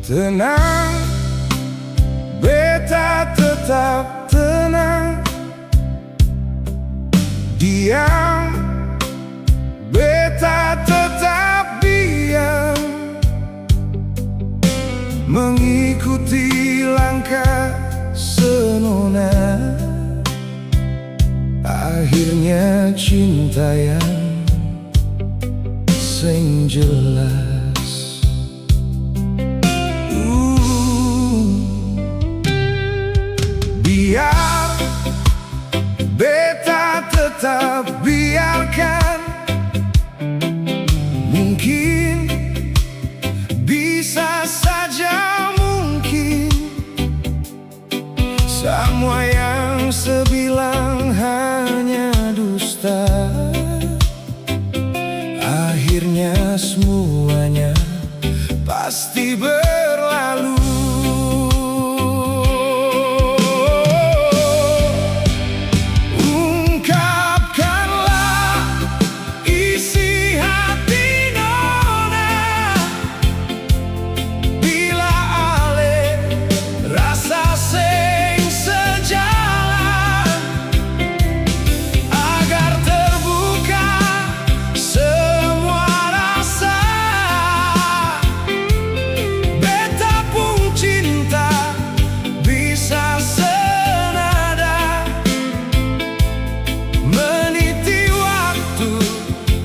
Tenang, beta tetap tenang. Diam, beta tetap diam. Mengikuti langkah senona. Akhirnya cinta yang sing jelas. Biar beta tetap biarkan. Mungkin, bisa saja mungkin, semua yang sebilang hanya dusta. Akhirnya semuanya pasti berlalu.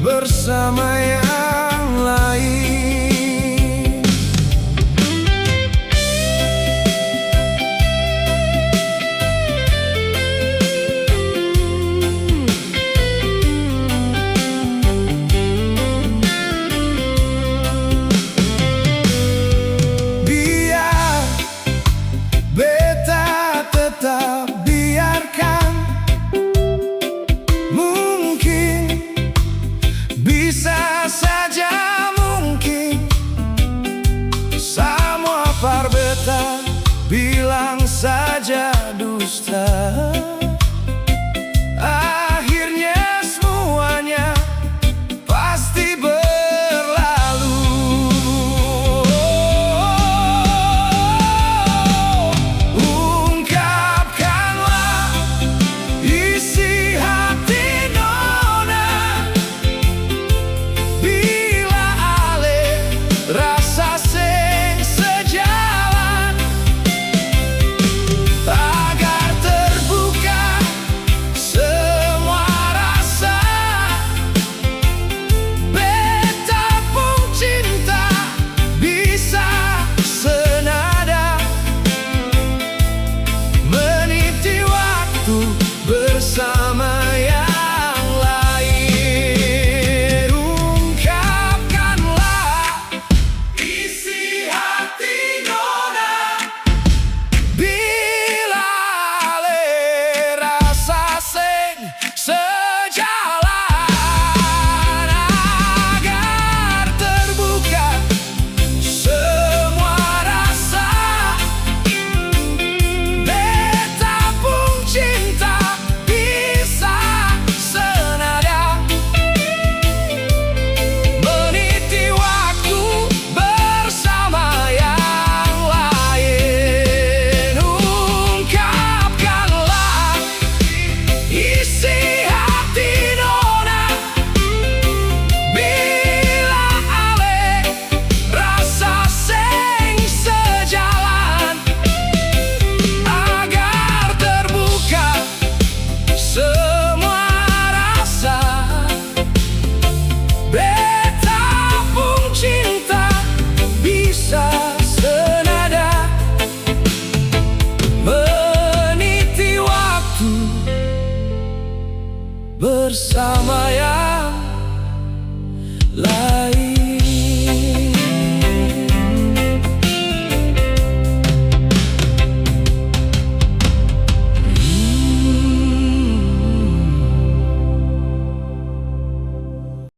Bersama yang lain. Biar beta tetap biarkan. Bisa saja mungkin, semua par beta bilang saja dusta. Akhirnya semuanya pasti berlalu. Ungkapkanlah isi hati nona. Bila ale rasa sing sejalan, agar terbuka semua rasa. Beta pun cinta bisa senada, meniti waktu bersama yang lain. Ungkapkanlah isi hati nona. Bila ale rasa sing sejalan, agar terbuka semua rasa. Beta pun cinta bisa senada, meniti waktu bersama yang lain. Ungkapkanlah isi hati nona. Bila ale rasa sing sejalan, agar terbuka semua rasa. Beta pun cinta bisa senada, meniti waktu bersama yang lain.